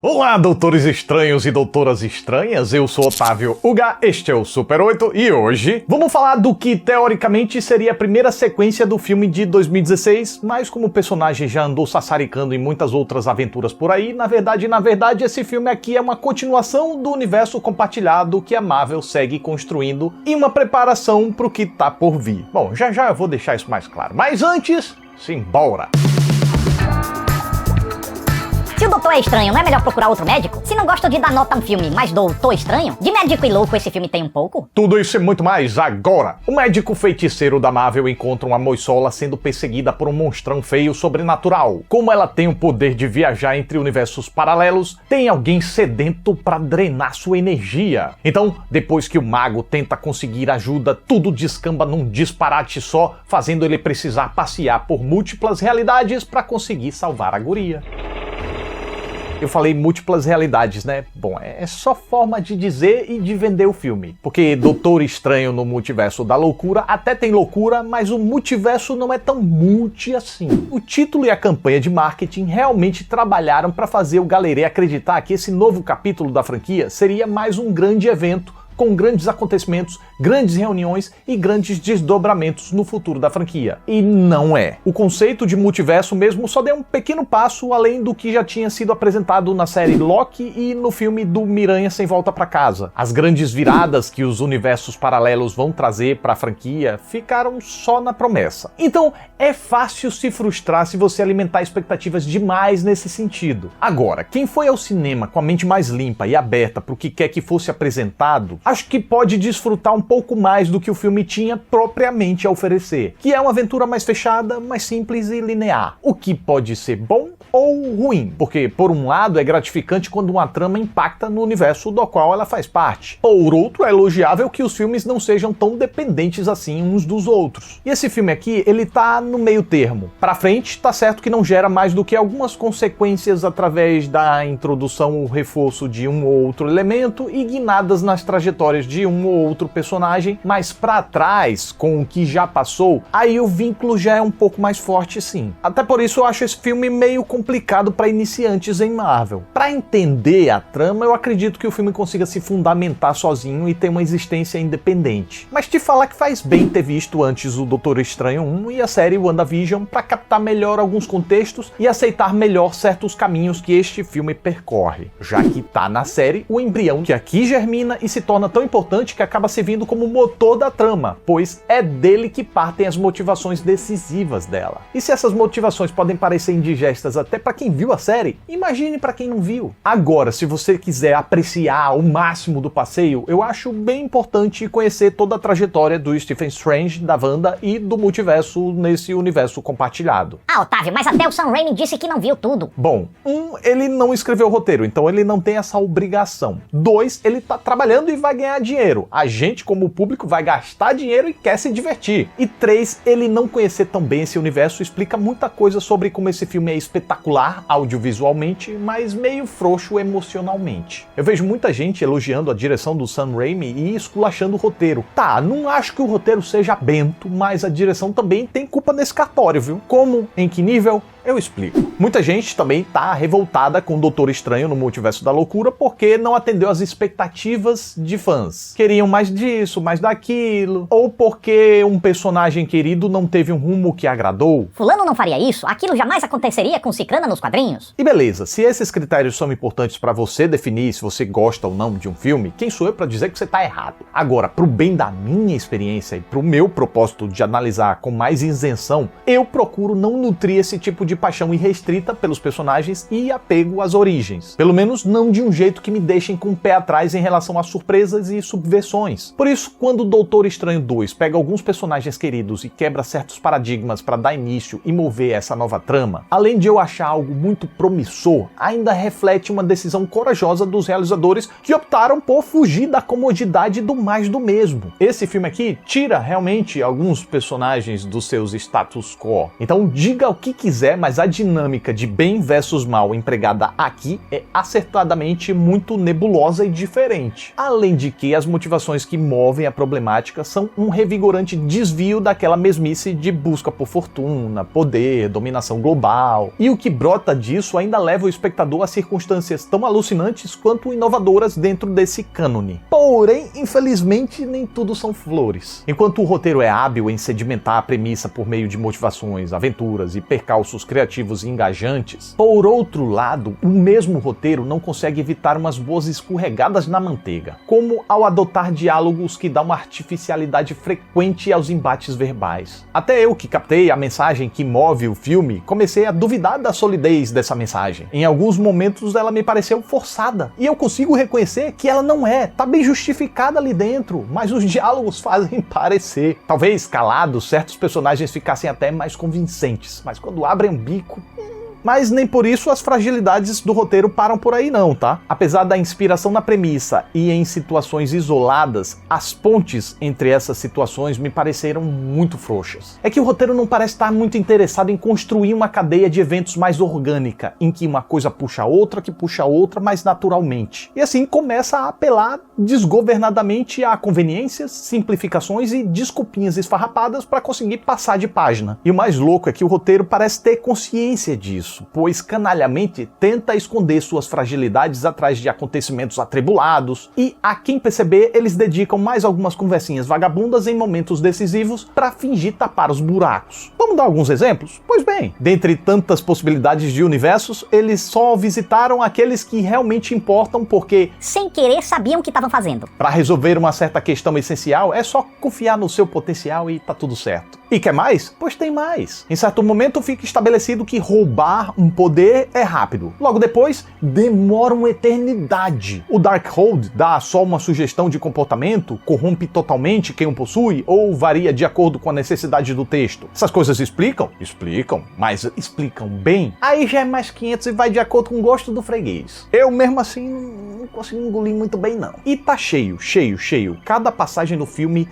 Olá, doutores estranhos e doutoras estranhas, eu sou Otávio Uga, este é o Super 8 e hoje vamos falar do que teoricamente seria a primeira sequência do filme de 2016, mas como o personagem já andou sassaricando em muitas outras aventuras por aí, na verdade esse filme aqui é uma continuação do universo compartilhado que a Marvel segue construindo e uma preparação para o que tá por vir. Bom, já eu vou deixar isso mais claro, mas antes, simbora! Se o doutor é estranho, não é melhor procurar outro médico? Se não gosta de dar nota a um filme, mas doutor estranho? De médico e louco esse filme tem um pouco? Tudo isso e muito mais agora! O médico feiticeiro da Marvel encontra uma moissola sendo perseguida por um monstrão feio sobrenatural. Como ela tem o poder de viajar entre universos paralelos, tem alguém sedento para drenar sua energia. Então, depois que o mago tenta conseguir ajuda, tudo descamba num disparate só, fazendo ele precisar passear por múltiplas realidades para conseguir salvar a guria. Eu falei múltiplas realidades, né? Bom, é só forma de dizer e de vender o filme. Porque Doutor Estranho no Multiverso da Loucura até tem loucura, mas o multiverso não é tão multi assim. O título e a campanha de marketing realmente trabalharam para fazer o galerê acreditar que esse novo capítulo da franquia seria mais um grande evento com grandes acontecimentos, grandes reuniões e grandes desdobramentos no futuro da franquia. E não é. O conceito de multiverso mesmo só deu um pequeno passo além do que já tinha sido apresentado na série Loki e no filme do Miranha Sem Volta Pra Casa. As grandes viradas que os universos paralelos vão trazer pra franquia ficaram só na promessa. Então, é fácil se frustrar se você alimentar expectativas demais nesse sentido. Agora, quem foi ao cinema com a mente mais limpa e aberta pro que quer que fosse apresentado, acho que pode desfrutar um pouco mais do que o filme tinha propriamente a oferecer, que é uma aventura mais fechada, mais simples e linear, o que pode ser bom ou ruim, porque por um lado é gratificante quando uma trama impacta no universo do qual ela faz parte, por outro é elogiável que os filmes não sejam tão dependentes assim uns dos outros. E esse filme aqui, ele tá no meio termo. Pra frente, tá certo que não gera mais do que algumas consequências através da introdução ou reforço de um ou outro elemento e guinadas nas trajetórias de um ou outro personagem, mas pra trás, com o que já passou, aí o vínculo já é um pouco mais forte sim. Até por isso eu acho esse filme meio complicado para iniciantes em Marvel. Para entender a trama, eu acredito que o filme consiga se fundamentar sozinho e ter uma existência independente. Mas te falar que faz bem ter visto antes o Doutor Estranho 1 e a série WandaVision para captar melhor alguns contextos e aceitar melhor certos caminhos que este filme percorre, já que tá na série o embrião que aqui germina e se torna tão importante que acaba servindo como motor da trama, pois é dele que partem as motivações decisivas dela. E se essas motivações podem parecer indigestas até para quem viu a série, imagine para quem não viu. Agora, se você quiser apreciar o máximo do passeio, eu acho bem importante conhecer toda a trajetória do Stephen Strange, da Wanda e do multiverso nesse universo compartilhado. Ah, Otávio, mas até o Sam Raimi disse que não viu tudo. Bom, ele não escreveu o roteiro, então ele não tem essa obrigação. 2, ele tá trabalhando e vai ganhar dinheiro. A gente, como público, vai gastar dinheiro e quer se divertir. E 3, ele não conhecer tão bem esse universo explica muita coisa sobre como esse filme é espetacular audiovisualmente, mas meio frouxo emocionalmente. Eu vejo muita gente elogiando a direção do Sam Raimi e esculachando o roteiro. Tá, não acho que o roteiro seja bento, mas a direção também tem culpa nesse cartório, viu? Como? Em que nível? Eu explico. Muita gente também tá revoltada com o Doutor Estranho no Multiverso da Loucura porque não atendeu às expectativas de fãs. Queriam mais disso, mais daquilo, ou porque um personagem querido não teve um rumo que agradou. Fulano não faria isso? Aquilo jamais aconteceria com Cicrana nos quadrinhos? E beleza, se esses critérios são importantes pra você definir se você gosta ou não de um filme, quem sou eu pra dizer que você tá errado? Agora, pro bem da minha experiência e pro meu propósito de analisar com mais isenção, eu procuro não nutrir esse tipo de paixão irrestrita pelos personagens e apego às origens. Pelo menos não de um jeito que me deixem com o pé atrás em relação a surpresas e subversões. Por isso, quando o Doutor Estranho 2 pega alguns personagens queridos e quebra certos paradigmas para dar início e mover essa nova trama, além de eu achar algo muito promissor, ainda reflete uma decisão corajosa dos realizadores que optaram por fugir da comodidade do mais do mesmo. Esse filme aqui tira realmente alguns personagens dos seus status quo. Então diga o que quiser, mas a dinâmica de bem versus mal empregada aqui é acertadamente muito nebulosa e diferente. Além de que as motivações que movem a problemática são um revigorante desvio daquela mesmice de busca por fortuna, poder, dominação global. E o que brota disso ainda leva o espectador a circunstâncias tão alucinantes quanto inovadoras dentro desse cânone. Porém, infelizmente, nem tudo são flores. Enquanto o roteiro é hábil em sedimentar a premissa por meio de motivações, aventuras e percalços criativos e engajantes, por outro lado, o mesmo roteiro não consegue evitar umas boas escorregadas na manteiga, como ao adotar diálogos que dão uma artificialidade frequente aos embates verbais. Até eu, que captei a mensagem que move o filme, comecei a duvidar da solidez dessa mensagem. Em alguns momentos ela me pareceu forçada, e eu consigo reconhecer que ela não é, tá bem justificada ali dentro, mas os diálogos fazem parecer. Talvez, calados, certos personagens ficassem até mais convincentes, mas quando abrem o bico... Mas nem por isso as fragilidades do roteiro param por aí não, tá? Apesar da inspiração na premissa e em situações isoladas, as pontes entre essas situações me pareceram muito frouxas. É que o roteiro não parece estar muito interessado em construir uma cadeia de eventos mais orgânica, em que uma coisa puxa a outra, que puxa a outra mais naturalmente. E assim começa a apelar desgovernadamente a conveniências, simplificações e desculpinhas esfarrapadas para conseguir passar de página. E o mais louco é que o roteiro parece ter consciência disso, pois canalhamente tenta esconder suas fragilidades atrás de acontecimentos atribulados, e a quem perceber eles dedicam mais algumas conversinhas vagabundas em momentos decisivos para fingir tapar os buracos. Vamos dar alguns exemplos? Pois bem, dentre tantas possibilidades de universos, eles só visitaram aqueles que realmente importam porque, sem querer, sabiam o que estavam fazendo. para resolver uma certa questão essencial, é só confiar no seu potencial e tá tudo certo. E quer mais? Pois tem mais. Em certo momento fica estabelecido que roubar um poder é rápido. Logo depois, demora uma eternidade. O Darkhold dá só uma sugestão de comportamento, corrompe totalmente quem o possui, ou varia de acordo com a necessidade do texto. Essas coisas explicam? Explicam, mas explicam bem? Aí já é mais 500 e vai de acordo com o gosto do freguês. Eu mesmo assim não consigo engolir muito bem não. E tá cheio. Cada passagem do filme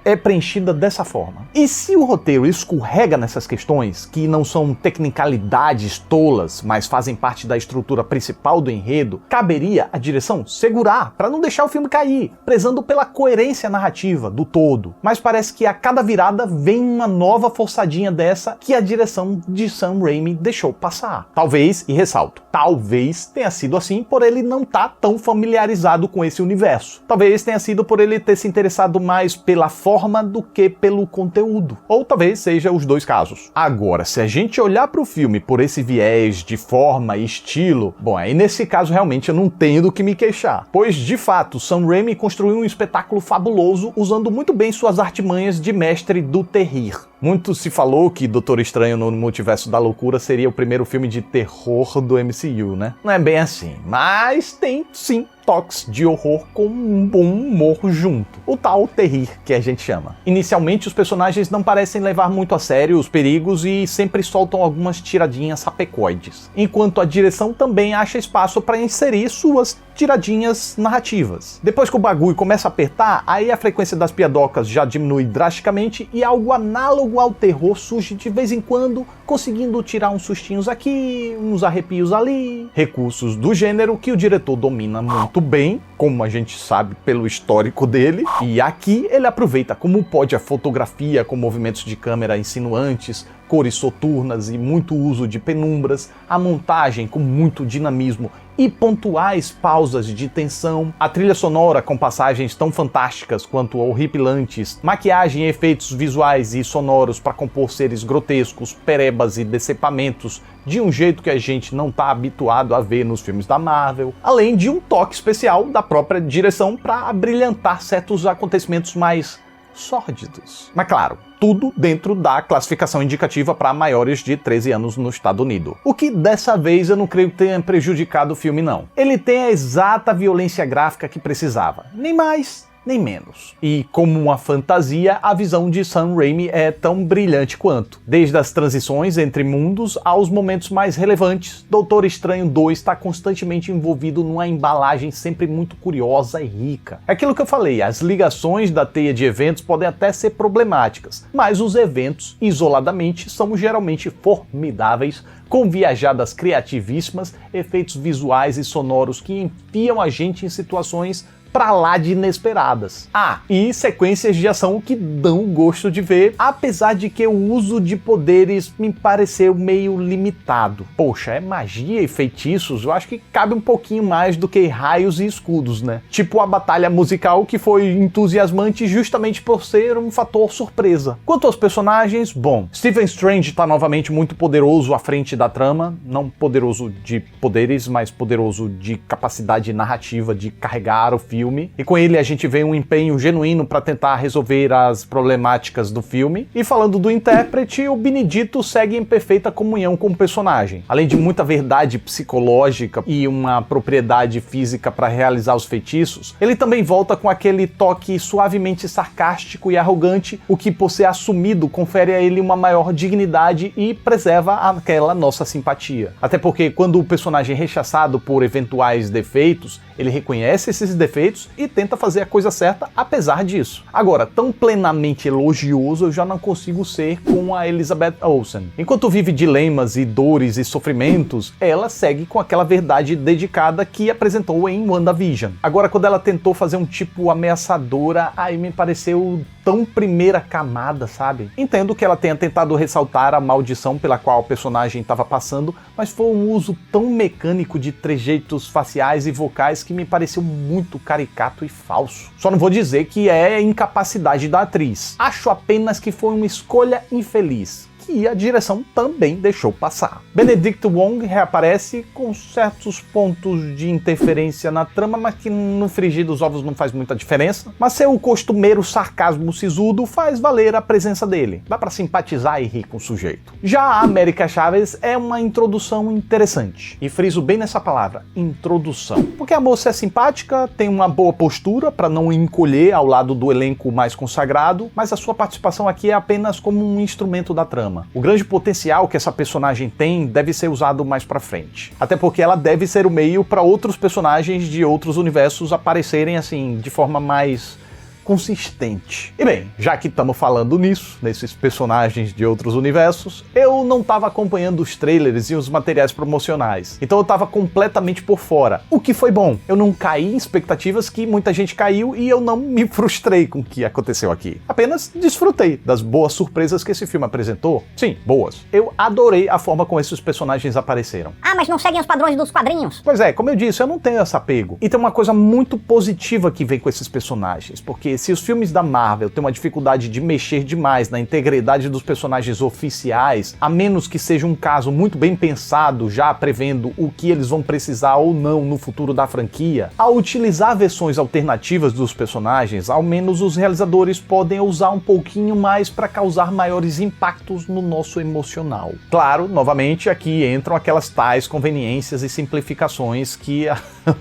é preenchida dessa forma. E se o roteiro escorrega nessas questões, que não são tecnicalidades tolas, mas fazem parte da estrutura principal do enredo, caberia à direção segurar para não deixar o filme cair, prezando pela coerência narrativa do todo. Mas parece que a cada virada vem uma nova forçadinha dessa que a direção de Sam Raimi deixou passar. Talvez, e ressalto, talvez tenha sido assim por ele não estar tão familiarizado com esse universo. Talvez tenha sido por ele ter se interessado mais pela forma do que pelo conteúdo. Ou talvez seja os dois casos. Agora, se a gente olhar para o filme por esse viés de forma e estilo, bom, aí nesse caso realmente eu não tenho do que me queixar. Pois, de fato, Sam Raimi construiu um espetáculo fabuloso usando muito bem suas artimanhas de mestre do terrir. Muito se falou que Doutor Estranho no Multiverso da Loucura seria o primeiro filme de terror do MCU, né? Não é bem assim, mas tem sim toques de horror com um bom humor junto. O tal terrir que a gente chama. Inicialmente os personagens não parecem levar muito a sério os perigos e sempre soltam algumas tiradinhas sapecoides. Enquanto a direção também acha espaço para inserir suas tiradinhas narrativas. Depois que o bagulho começa a apertar, aí a frequência das piadocas já diminui drasticamente e algo análogo ao terror surge de vez em quando, conseguindo tirar uns sustinhos aqui, uns arrepios ali. Recursos do gênero que o diretor domina muito bem, como a gente sabe pelo histórico dele, e aqui ele aproveita como pode a fotografia com movimentos de câmera insinuantes, cores soturnas e muito uso de penumbras, a montagem com muito dinamismo e pontuais pausas de tensão, a trilha sonora com passagens tão fantásticas quanto horripilantes, maquiagem e efeitos visuais e sonoros para compor seres grotescos, perebas e decepamentos de um jeito que a gente não está habituado a ver nos filmes da Marvel, além de um toque especial da própria direção para abrilhantar certos acontecimentos mais sórdidos. Mas claro, tudo dentro da classificação indicativa para maiores de 13 anos no Estado Unido. O que dessa vez eu não creio que tenha prejudicado o filme não. Ele tem a exata violência gráfica que precisava. Nem mais, nem menos. E como uma fantasia, a visão de Sam Raimi é tão brilhante quanto. Desde as transições entre mundos aos momentos mais relevantes, Doutor Estranho 2 está constantemente envolvido numa embalagem sempre muito curiosa e rica. É aquilo que eu falei, as ligações da teia de eventos podem até ser problemáticas, mas os eventos, isoladamente, são geralmente formidáveis, com viajadas criativíssimas, efeitos visuais e sonoros que enfiam a gente em situações pra lá de inesperadas. E sequências de ação que dão gosto de ver, apesar de que o uso de poderes me pareceu meio limitado. Poxa, é magia e feitiços, eu acho que cabe um pouquinho mais do que raios e escudos, né? Tipo a batalha musical, que foi entusiasmante justamente por ser um fator surpresa. Quanto aos personagens, bom, Stephen Strange tá novamente muito poderoso à frente da trama, não poderoso de poderes, mas poderoso de capacidade narrativa de carregar o filme, e com ele a gente vê um empenho genuíno para tentar resolver as problemáticas do filme. E falando do intérprete, o Benedito segue em perfeita comunhão com o personagem. Além de muita verdade psicológica e uma propriedade física para realizar os feitiços, ele também volta com aquele toque suavemente sarcástico e arrogante, o que, por ser assumido, confere a ele uma maior dignidade e preserva aquela nossa simpatia. Até porque quando o personagem é rechaçado por eventuais defeitos, ele reconhece esses defeitos e tenta fazer a coisa certa apesar disso. Agora, tão plenamente elogioso eu já não consigo ser com a Elizabeth Olsen. Enquanto vive dilemas e dores e sofrimentos, ela segue com aquela verdade dedicada que apresentou em WandaVision. Agora, quando ela tentou fazer um tipo ameaçadora, aí me pareceu tão primeira camada, sabe? Entendo que ela tenha tentado ressaltar a maldição pela qual o personagem estava passando, mas foi um uso tão mecânico de trejeitos faciais e vocais que me pareceu muito caricato e falso. Só não vou dizer que é incapacidade da atriz. Acho apenas que foi uma escolha infeliz, que a direção também deixou passar. Benedict Wong reaparece com certos pontos de interferência na trama, mas que no frigir dos ovos não faz muita diferença. Mas seu costumeiro sarcasmo sisudo faz valer a presença dele. Dá pra simpatizar e rir com o sujeito. Já a América Chaves é uma introdução interessante. E friso bem nessa palavra, introdução. Porque a moça é simpática, tem uma boa postura pra não encolher ao lado do elenco mais consagrado, mas a sua participação aqui é apenas como um instrumento da trama. O grande potencial que essa personagem tem deve ser usado mais pra frente. Até porque ela deve ser o meio para outros personagens de outros universos aparecerem assim, de forma mais consistente. E bem, já que estamos falando nisso, nesses personagens de outros universos, eu não estava acompanhando os trailers e os materiais promocionais, então eu estava completamente por fora, o que foi bom. Eu não caí em expectativas que muita gente caiu e eu não me frustrei com o que aconteceu aqui. Apenas desfrutei das boas surpresas que esse filme apresentou. Sim, boas. Eu adorei a forma como esses personagens apareceram. Mas não seguem os padrões dos quadrinhos? Pois é, como eu disse, eu não tenho esse apego. E tem uma coisa muito positiva que vem com esses personagens, porque se os filmes da Marvel têm uma dificuldade de mexer demais na integridade dos personagens oficiais, a menos que seja um caso muito bem pensado, já prevendo o que eles vão precisar ou não no futuro da franquia, ao utilizar versões alternativas dos personagens, ao menos os realizadores podem usar um pouquinho mais para causar maiores impactos no nosso emocional. Claro, novamente, aqui entram aquelas tais conveniências e simplificações que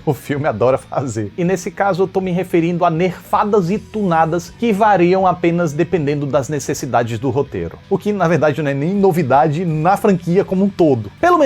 o filme adora fazer. E nesse caso eu tô me referindo a nerfadas e tunadas que variam apenas dependendo das necessidades do roteiro. O que na verdade não é nem novidade na franquia como um todo. Pelo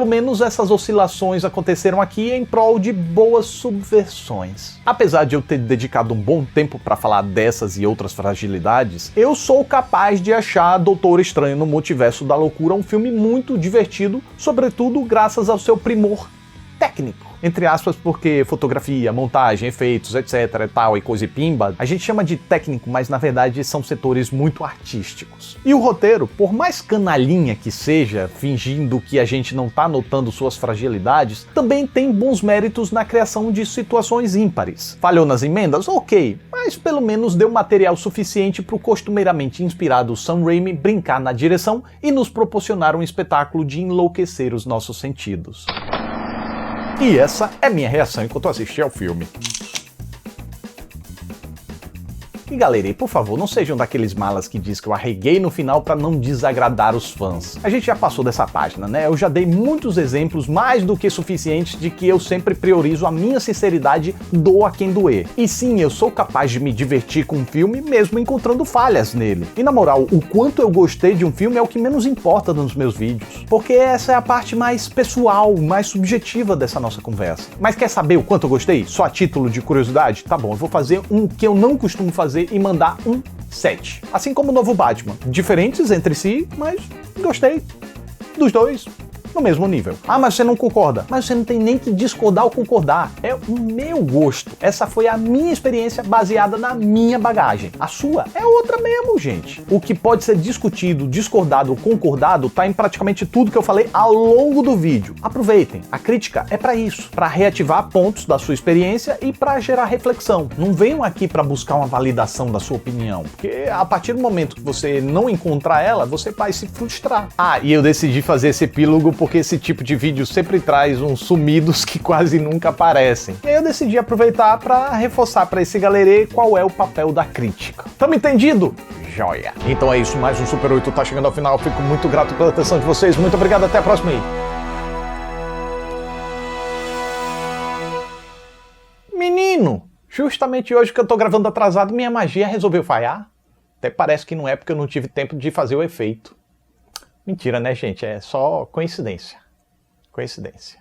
menos essas oscilações aconteceram aqui em prol de boas subversões. Apesar de eu ter dedicado um bom tempo para falar dessas e outras fragilidades, eu sou capaz de achar Doutor Estranho no Multiverso da Loucura um filme muito divertido, sobretudo graças ao seu primor técnico. Entre aspas, porque fotografia, montagem, efeitos, etc e tal, e coisa e pimba, a gente chama de técnico, mas na verdade são setores muito artísticos. E o roteiro, por mais canalinha que seja, fingindo que a gente não tá notando suas fragilidades, também tem bons méritos na criação de situações ímpares. Falhou nas emendas? Ok, mas pelo menos deu material suficiente pro costumeiramente inspirado Sam Raimi brincar na direção e nos proporcionar um espetáculo de enlouquecer os nossos sentidos. E essa é minha reação enquanto assisti ao filme. E galera, por favor, não sejam daqueles malas que diz que eu arreguei no final pra não desagradar os fãs. A gente já passou dessa página, né? Eu já dei muitos exemplos mais do que suficientes de que eu sempre priorizo a minha sinceridade, doa quem doer. E sim, eu sou capaz de me divertir com um filme mesmo encontrando falhas nele. E na moral, o quanto eu gostei de um filme é o que menos importa nos meus vídeos, porque essa é a parte mais pessoal, mais subjetiva dessa nossa conversa. Mas quer saber o quanto eu gostei? Só a título de curiosidade? Tá bom, eu vou fazer um que eu não costumo fazer e mandar um 7. Assim como o novo Batman. Diferentes entre si, mas gostei dos dois no mesmo nível. Ah, mas você não concorda. Mas você não tem nem que discordar ou concordar. É o meu gosto. Essa foi a minha experiência baseada na minha bagagem. A sua é outra mesmo, gente. O que pode ser discutido, discordado ou concordado tá em praticamente tudo que eu falei ao longo do vídeo. Aproveitem. A crítica é para isso, para reativar pontos da sua experiência e para gerar reflexão. Não venham aqui para buscar uma validação da sua opinião, porque a partir do momento que você não encontrar ela, você vai se frustrar. Ah, e eu decidi fazer esse epílogo porque esse tipo de vídeo sempre traz uns sumidos que quase nunca aparecem. E aí eu decidi aproveitar para reforçar para esse galerê qual é o papel da crítica. Tamo entendido? Joia! Então é isso, mais um Super 8 tá chegando ao final. Eu fico muito grato pela atenção de vocês. Muito obrigado, até a próxima aí. Menino, justamente hoje que eu tô gravando atrasado, minha magia resolveu falhar. Até parece que não é porque eu não tive tempo de fazer o efeito. Mentira, né, gente? É só coincidência. Coincidência.